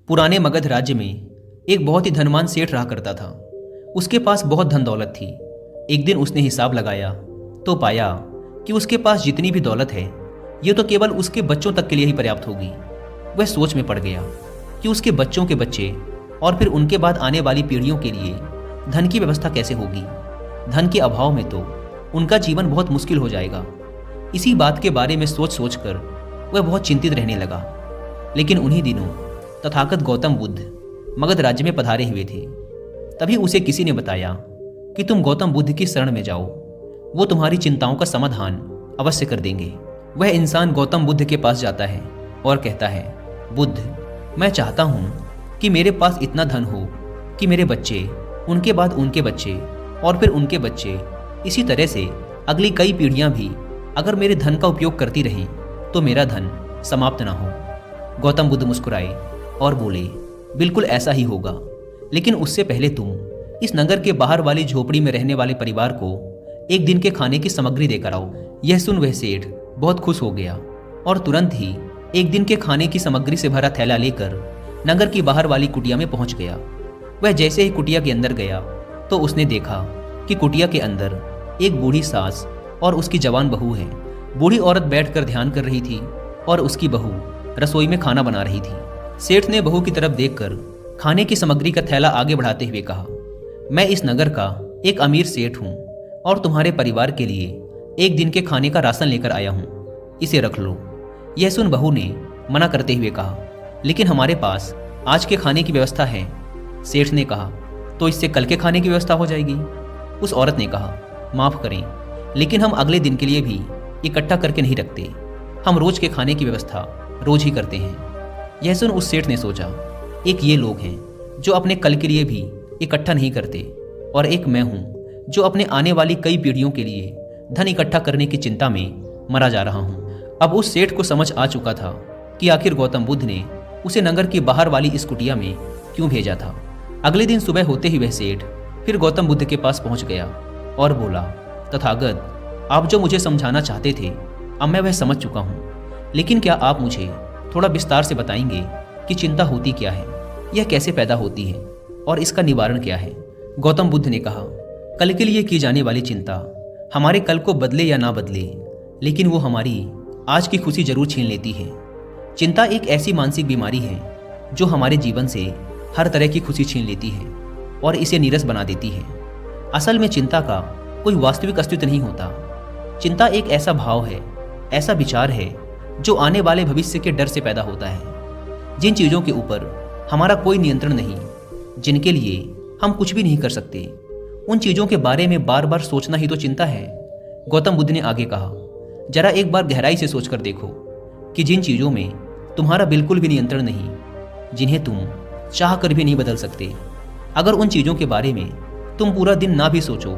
पुराने मगध राज्य में एक बहुत ही धनवान सेठ रहा करता था। उसके पास बहुत धन दौलत थी। एक दिन उसने हिसाब लगाया तो पाया कि उसके पास जितनी भी दौलत है ये तो केवल उसके बच्चों तक के लिए ही पर्याप्त होगी। वह सोच में पड़ गया कि उसके बच्चों के बच्चे और फिर उनके बाद आने वाली पीढ़ियों के लिए धन की व्यवस्था कैसे होगी। धन के अभाव में तो उनका जीवन बहुत मुश्किल हो जाएगा। इसी बात के बारे में सोच सोच कर वह बहुत चिंतित रहने लगा। लेकिन उन्हीं दिनों तथागत गौतम बुद्ध मगध राज्य में पधारे हुए थे। तभी उसे किसी ने बताया कि तुम गौतम बुद्ध की शरण में जाओ, वो तुम्हारी चिंताओं का समाधान अवश्य कर देंगे। वह इंसान गौतम बुद्ध के पास जाता है और कहता है, बुद्ध, मैं चाहता हूँ कि मेरे पास इतना धन हो कि मेरे बच्चे, उनके बाद उनके बच्चे और फिर उनके बच्चे, इसी तरह से अगली कई पीढ़ियाँ भी अगर मेरे धन का उपयोग करती रहें तो मेरा धन समाप्त ना हो। गौतम बुद्ध मुस्कुराए और बोले, बिल्कुल ऐसा ही होगा, लेकिन उससे पहले तुम इस नगर के बाहर वाली झोपड़ी में रहने वाले परिवार को एक दिन के खाने की सामग्री देकर आओ। यह सुन वह सेठ बहुत खुश हो गया और तुरंत ही एक दिन के खाने की सामग्री से भरा थैला लेकर नगर की बाहर वाली कुटिया में पहुंच गया। वह जैसे ही कुटिया के अंदर गया तो उसने देखा कि कुटिया के अंदर एक बूढ़ी सास और उसकी जवान बहू है। बूढ़ी औरत बैठकर ध्यान कर रही थी और उसकी बहू रसोई में खाना बना रही थी। सेठ ने बहू की तरफ देखकर खाने की सामग्री का थैला आगे बढ़ाते हुए कहा, मैं इस नगर का एक अमीर सेठ हूँ और तुम्हारे परिवार के लिए एक दिन के खाने का राशन लेकर आया हूँ, इसे रख लो। यह सुन बहू ने मना करते हुए कहा, लेकिन हमारे पास आज के खाने की व्यवस्था है। सेठ ने कहा, तो इससे कल के खाने की व्यवस्था हो जाएगी। उस औरत ने कहा, माफ़ करें, लेकिन हम अगले दिन के लिए भी इकट्ठा करके नहीं रखते। हम रोज के खाने की व्यवस्था रोज ही करते हैं। यह सुन उस सेठ ने सोचा, एक ये लोग हैं जो अपने कल के लिए भी इकट्ठा नहीं करते और एक मैं हूँ जो अपने आने वाली कई पीढ़ियों के लिए धन इकट्ठा करने की चिंता में मरा जा रहा हूँ। अब उस सेठ को समझ आ चुका था कि आखिर गौतम बुद्ध ने उसे नगर की बाहर वाली इस कुटिया में क्यों भेजा था। अगले दिन सुबह होते ही वह सेठ फिर गौतम बुद्ध के पास पहुंच गया और बोला, तथागत, आप जो मुझे समझाना चाहते थे अब मैं वह समझ चुका हूँ, लेकिन क्या आप मुझे थोड़ा विस्तार से बताएंगे कि चिंता होती क्या है, यह कैसे पैदा होती है और इसका निवारण क्या है। गौतम बुद्ध ने कहा, कल के लिए की जाने वाली चिंता हमारे कल को बदले या ना बदले, लेकिन वो हमारी आज की खुशी जरूर छीन लेती है। चिंता एक ऐसी मानसिक बीमारी है जो हमारे जीवन से हर तरह की खुशी छीन लेती है और इसे नीरस बना देती है। असल में चिंता का कोई वास्तविक अस्तित्व नहीं होता। चिंता एक ऐसा भाव है, ऐसा विचार है जो आने वाले भविष्य के डर से पैदा होता है। जिन चीज़ों के ऊपर हमारा कोई नियंत्रण नहीं, जिनके लिए हम कुछ भी नहीं कर सकते, उन चीज़ों के बारे में बार बार सोचना ही तो चिंता है। गौतम बुद्ध ने आगे कहा, जरा एक बार गहराई से सोचकर देखो कि जिन चीज़ों में तुम्हारा बिल्कुल भी नियंत्रण नहीं, जिन्हें तुम चाह कर भी नहीं बदल सकते, अगर उन चीज़ों के बारे में तुम पूरा दिन ना भी सोचो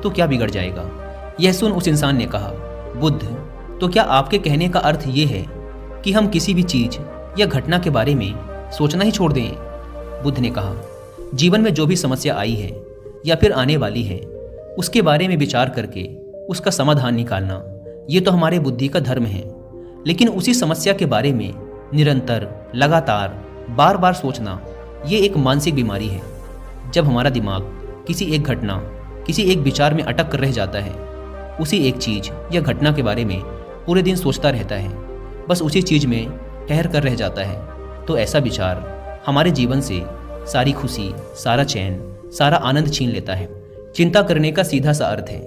तो क्या बिगड़ जाएगा। यह सुन उस इंसान ने कहा, बुद्ध, तो क्या आपके कहने का अर्थ ये है कि हम किसी भी चीज़ या घटना के बारे में सोचना ही छोड़ दें। बुद्ध ने कहा, जीवन में जो भी समस्या आई है या फिर आने वाली है उसके बारे में विचार करके उसका समाधान निकालना, ये तो हमारे बुद्धि का धर्म है। लेकिन उसी समस्या के बारे में निरंतर, लगातार, बार बार सोचना, ये एक मानसिक बीमारी है। जब हमारा दिमाग किसी एक घटना, किसी एक विचार में अटक कर रह जाता है, उसी एक चीज़ या घटना के बारे में पूरे दिन सोचता रहता है, बस उसी चीज़ में ठहर कर रह जाता है, तो ऐसा विचार हमारे जीवन से सारी खुशी, सारा चैन, सारा आनंद छीन लेता है। चिंता करने का सीधा सा अर्थ है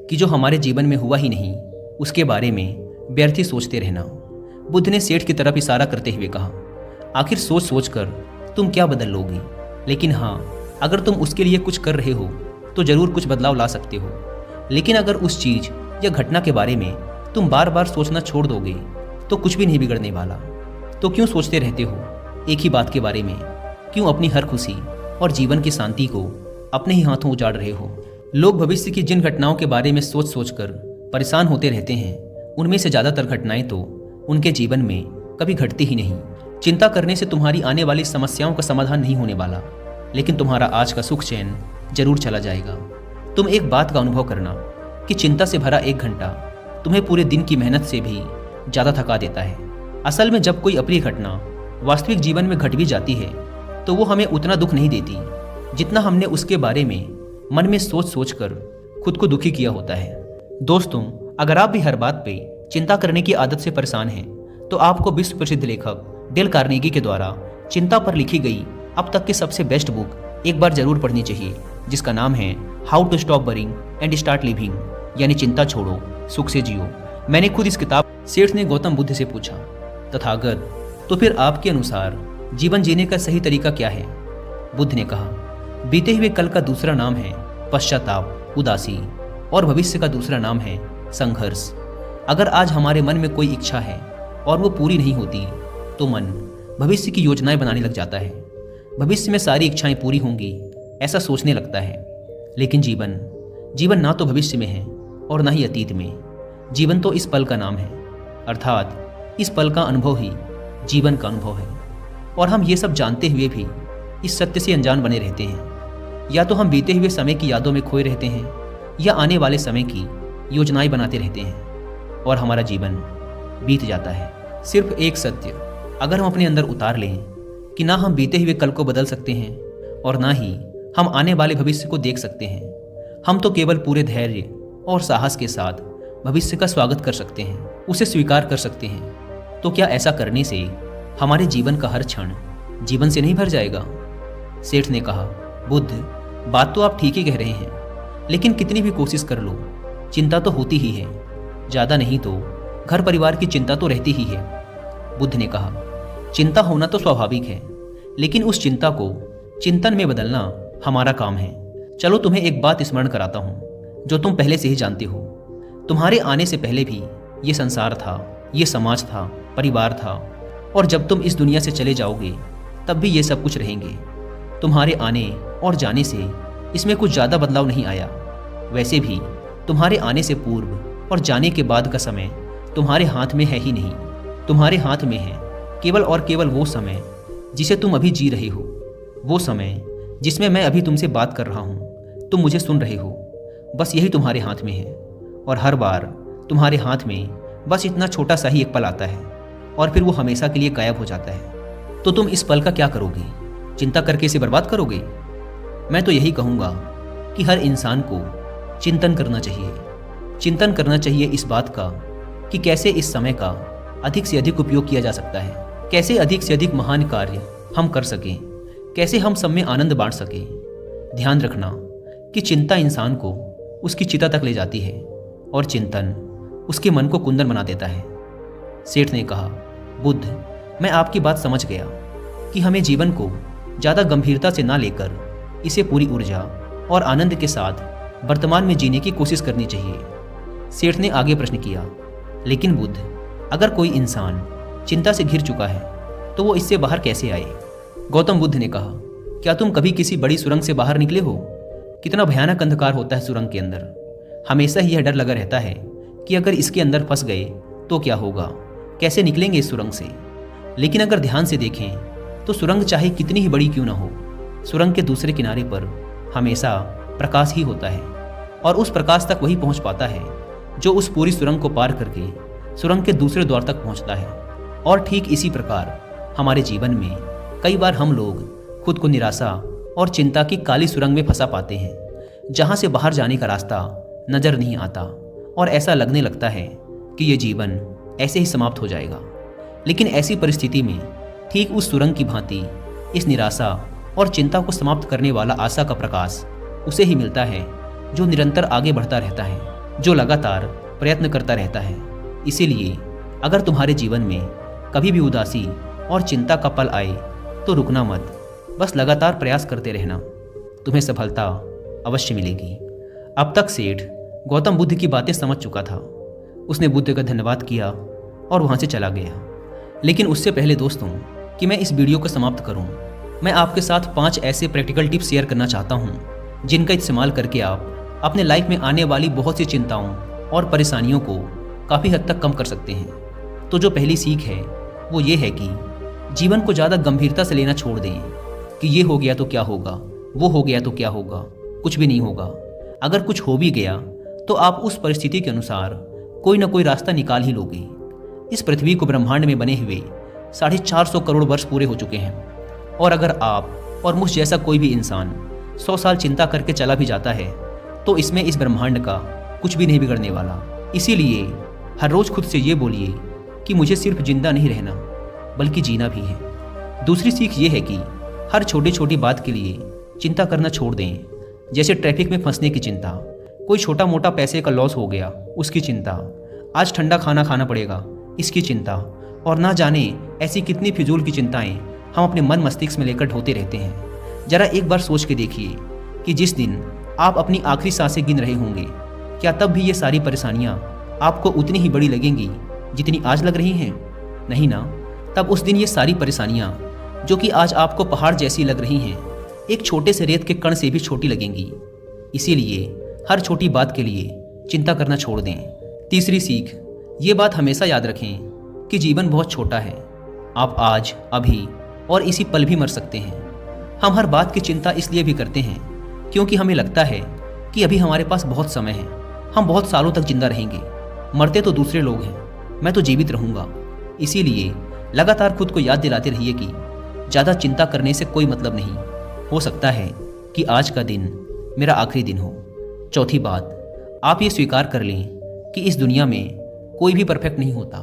कि जो हमारे जीवन में हुआ ही नहीं उसके बारे में व्यर्थ ही सोचते रहना। बुद्ध ने सेठ की तरफ इशारा करते हुए कहा, आखिर सोच सोच कर तुम क्या बदल लोगे, लेकिन हाँ, अगर तुम उसके लिए कुछ कर रहे हो तो ज़रूर कुछ बदलाव ला सकते हो। लेकिन अगर उस चीज़ या घटना के बारे में तुम बार बार सोचना छोड़ दोगे तो कुछ भी नहीं बिगड़ने वाला। तो क्यों सोचते रहते हो एक ही बात के बारे में? क्यों अपनी हर खुशी और जीवन की शांति को अपने ही हाथों उजाड़ रहे हो? लोग भविष्य की जिन घटनाओं के बारे में सोच सोच कर परेशान होते रहते हैं, उनमें से ज़्यादातर घटनाएं तो उनके जीवन में कभी घटती ही नहीं। चिंता करने से तुम्हारी आने वाली समस्याओं का समाधान नहीं होने वाला, लेकिन तुम्हारा आज का सुख चैन जरूर चला जाएगा। तुम एक बात का अनुभव करना कि चिंता से भरा एक घंटा तुम्हें पूरे दिन की मेहनत से भी ज़्यादा थका देता है। असल में जब कोई अप्रिय घटना वास्तविक जीवन में घट भी जाती है तो वो हमें उतना दुख नहीं देती जितना हमने उसके बारे में मन में सोच सोच कर खुद को दुखी किया होता है। दोस्तों, अगर आप भी हर बात पे चिंता करने की आदत से परेशान हैं, तो आपको विश्व प्रसिद्ध लेखक डेल कार्नेगी के द्वारा चिंता पर लिखी गई अब तक की सबसे बेस्ट बुक एक बार जरूर पढ़नी चाहिए, जिसका नाम है how to stop worrying and start living, यानी चिंता छोड़ो सुख से जियो। मैंने खुद इस किताब सेठ ने गौतम बुद्ध से पूछा, तथागत, तो फिर आपके अनुसार जीवन जीने का सही तरीका क्या है? बुद्ध ने कहा, बीते हुए कल का दूसरा नाम है पश्चाताप, उदासी, और भविष्य का दूसरा नाम है संघर्ष। अगर आज हमारे मन में कोई इच्छा है और वो पूरी नहीं होती, तो मन भविष्य की योजनाएं बनाने लग जाता है। भविष्य में सारी इच्छाएं पूरी होंगी ऐसा सोचने लगता है। लेकिन जीवन ना तो भविष्य में है और ना ही अतीत में। जीवन तो इस पल का नाम है, अर्थात इस पल का अनुभव ही जीवन का अनुभव है। और हम ये सब जानते हुए भी इस सत्य से अनजान बने रहते हैं। या तो हम बीते हुए समय की यादों में खोए रहते हैं, या आने वाले समय की योजनाएं बनाते रहते हैं और हमारा जीवन बीत जाता है। सिर्फ एक सत्य अगर हम अपने अंदर उतार लें कि ना हम बीते हुए कल को बदल सकते हैं और ना ही हम आने वाले भविष्य को देख सकते हैं, हम तो केवल पूरे धैर्य और साहस के साथ भविष्य का स्वागत कर सकते हैं, उसे स्वीकार कर सकते हैं। तो क्या ऐसा करने से हमारे जीवन का हर क्षण जीवन से नहीं भर जाएगा? सेठ ने कहा, बुद्ध, बात तो आप ठीक ही कह रहे हैं, लेकिन कितनी भी कोशिश कर लो, चिंता तो होती ही है। ज़्यादा नहीं तो घर परिवार की चिंता तो रहती ही है। बुद्ध ने कहा, चिंता होना तो स्वाभाविक है, लेकिन उस चिंता को चिंतन में बदलना हमारा काम है। चलो तुम्हें एक बात स्मरण कराता हूँ जो तुम पहले से ही जानते हो। तुम्हारे आने से पहले भी ये संसार था, ये समाज था, परिवार था, और जब तुम इस दुनिया से चले जाओगे तब भी ये सब कुछ रहेंगे। तुम्हारे आने और जाने से इसमें कुछ ज़्यादा बदलाव नहीं आया। वैसे भी तुम्हारे आने से पूर्व और जाने के बाद का समय तुम्हारे हाथ में है ही नहीं। तुम्हारे हाथ में है केवल और केवल वो समय जिसे तुम अभी जी रहे हो, वो समय जिसमें मैं अभी तुमसे बात कर रहा हूँ, तुम मुझे सुन रहे हो। बस यही तुम्हारे हाथ में है। और हर बार तुम्हारे हाथ में बस इतना छोटा सा ही एक पल आता है और फिर वो हमेशा के लिए गायब हो जाता है। तो तुम इस पल का क्या करोगे? चिंता करके इसे बर्बाद करोगे? मैं तो यही कहूँगा कि हर इंसान को चिंतन करना चाहिए। चिंतन करना चाहिए इस बात का कि कैसे इस समय का अधिक से अधिक उपयोग किया जा सकता है, कैसे अधिक से अधिक महान कार्य हम कर सकें, कैसे हम सब में आनंद बांट सकें। ध्यान रखना कि चिंता इंसान को उसकी चिता तक ले जाती है और चिंतन उसके मन को कुंदन बना देता है। सेठ ने कहा, बुद्ध, मैं आपकी बात समझ गया कि हमें जीवन को ज़्यादा गंभीरता से ना लेकर इसे पूरी ऊर्जा और आनंद के साथ वर्तमान में जीने की कोशिश करनी चाहिए। सेठ ने आगे प्रश्न किया, लेकिन बुद्ध, अगर कोई इंसान चिंता से घिर चुका है तो वो इससे बाहर कैसे आए? गौतम बुद्ध ने कहा, क्या तुम कभी किसी बड़ी सुरंग से बाहर निकले हो? कितना भयानक अंधकार होता है सुरंग के अंदर। हमेशा ही यह डर लगा रहता है कि अगर इसके अंदर फंस गए तो क्या होगा, कैसे निकलेंगे इस सुरंग से। लेकिन अगर ध्यान से देखें तो सुरंग चाहे कितनी ही बड़ी क्यों ना हो, सुरंग के दूसरे किनारे पर हमेशा प्रकाश ही होता है और उस प्रकाश तक वही पहुंच पाता है जो उस पूरी सुरंग को पार करके सुरंग के दूसरे द्वार तक पहुंचता है। और ठीक इसी प्रकार हमारे जीवन में कई बार हम लोग खुद को निराशा और चिंता की काली सुरंग में फंसा पाते हैं, जहां से बाहर जाने का रास्ता नजर नहीं आता और ऐसा लगने लगता है कि ये जीवन ऐसे ही समाप्त हो जाएगा। लेकिन ऐसी परिस्थिति में ठीक उस सुरंग की भांति इस निराशा और चिंता को समाप्त करने वाला आशा का प्रकाश उसे ही मिलता है जो निरंतर आगे बढ़ता रहता है, जो लगातार प्रयत्न करता रहता है। इसीलिए अगर तुम्हारे जीवन में कभी भी उदासी और चिंता का पल आए तो रुकना मत, बस लगातार प्रयास करते रहना, तुम्हें सफलता अवश्य मिलेगी। अब तक सेठ गौतम बुद्ध की बातें समझ चुका था। उसने बुद्ध का धन्यवाद किया और वहाँ से चला गया। लेकिन उससे पहले दोस्तों कि मैं इस वीडियो को समाप्त करूँ, मैं आपके साथ 5 ऐसे प्रैक्टिकल टिप्स शेयर करना चाहता हूँ जिनका इस्तेमाल करके आप अपने लाइफ में आने वाली बहुत सी चिंताओं और परेशानियों को काफ़ी हद तक कम कर सकते हैं। तो जो पहली सीख है वो ये है कि जीवन को ज़्यादा गंभीरता से लेना छोड़ दें कि ये हो गया तो क्या होगा, वो हो गया तो क्या होगा। कुछ भी नहीं होगा। अगर कुछ हो भी गया तो आप उस परिस्थिति के अनुसार कोई ना कोई रास्ता निकाल ही लोगे। इस पृथ्वी को ब्रह्मांड में बने हुए 450 करोड़ वर्ष पूरे हो चुके हैं और अगर आप और मुझ जैसा कोई भी इंसान 100 साल चिंता करके चला भी जाता है तो इसमें इस ब्रह्मांड का कुछ भी नहीं बिगड़ने वाला। इसीलिए हर रोज़ खुद से ये बोलिए कि मुझे सिर्फ जिंदा नहीं रहना बल्कि जीना भी है। दूसरी सीख ये है कि हर छोटी छोटी बात के लिए चिंता करना छोड़ दें, जैसे ट्रैफिक में फंसने की चिंता, कोई छोटा मोटा पैसे का लॉस हो गया उसकी चिंता, आज ठंडा खाना खाना पड़ेगा इसकी चिंता, और ना जाने ऐसी कितनी फिजूल की चिंताएं हम अपने मन मस्तिष्क में लेकर ढोते रहते हैं। जरा एक बार सोच के देखिए कि जिस दिन आप अपनी आखिरी सांसें गिन रहे होंगे, क्या तब भी ये सारी परेशानियां आपको उतनी ही बड़ी लगेंगी जितनी आज लग रही हैं? नहीं ना। तब उस दिन ये सारी परेशानियां जो कि आज आपको पहाड़ जैसी लग रही हैं, एक छोटे से रेत के कण से भी छोटी लगेंगी। इसीलिए हर छोटी बात के लिए चिंता करना छोड़ दें। तीसरी सीख, ये बात हमेशा याद रखें कि जीवन बहुत छोटा है। आप आज, अभी और इसी पल भी मर सकते हैं। हम हर बात की चिंता इसलिए भी करते हैं क्योंकि हमें लगता है कि अभी हमारे पास बहुत समय है, हम बहुत सालों तक जिंदा रहेंगे। मरते तो दूसरे लोग हैं, मैं तो जीवित रहूँगा। इसीलिए लगातार खुद को याद दिलाते रहिए कि ज़्यादा चिंता करने से कोई मतलब नहीं। हो सकता है कि आज का दिन मेरा आखिरी दिन हो। चौथी बात, आप ये स्वीकार कर लें कि इस दुनिया में कोई भी परफेक्ट नहीं होता,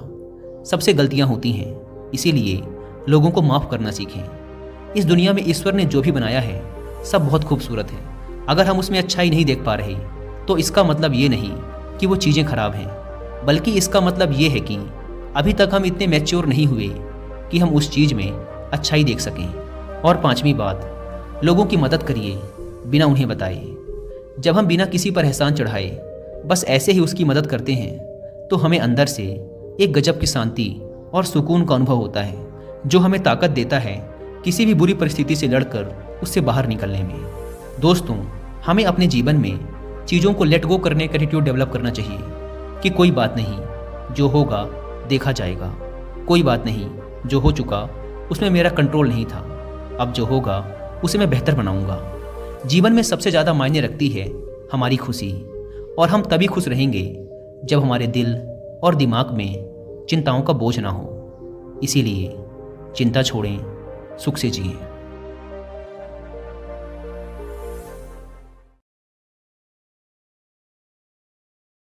सबसे गलतियां होती हैं। इसीलिए लोगों को माफ़ करना सीखें। इस दुनिया में ईश्वर ने जो भी बनाया है सब बहुत खूबसूरत है। अगर हम उसमें अच्छाई नहीं देख पा रहे तो इसका मतलब ये नहीं कि वो चीज़ें खराब हैं, बल्कि इसका मतलब ये है कि अभी तक हम इतने मैच्योर नहीं हुए कि हम उस चीज़ में अच्छाई देख सकें। और पांचवी बात, लोगों की मदद करिए बिना उन्हें बताए। जब हम बिना किसी पर एहसान चढ़ाए बस ऐसे ही उसकी मदद करते हैं तो हमें अंदर से एक गजब की शांति और सुकून का अनुभव होता है, जो हमें ताकत देता है किसी भी बुरी परिस्थिति से लड़कर उससे बाहर निकलने में। दोस्तों, हमें अपने जीवन में चीज़ों को लेट गो करने का एटीट्यूड डेवलप करना चाहिए कि कोई बात नहीं, जो होगा देखा जाएगा। कोई बात नहीं, जो हो चुका उसमें मेरा कंट्रोल नहीं था, अब जो होगा उसे मैं बेहतर बनाऊंगा। जीवन में सबसे ज़्यादा मायने रखती है हमारी खुशी, और हम तभी खुश रहेंगे जब हमारे दिल और दिमाग में चिंताओं का बोझ ना हो। इसीलिए चिंता छोड़ें, सुख से जिएं।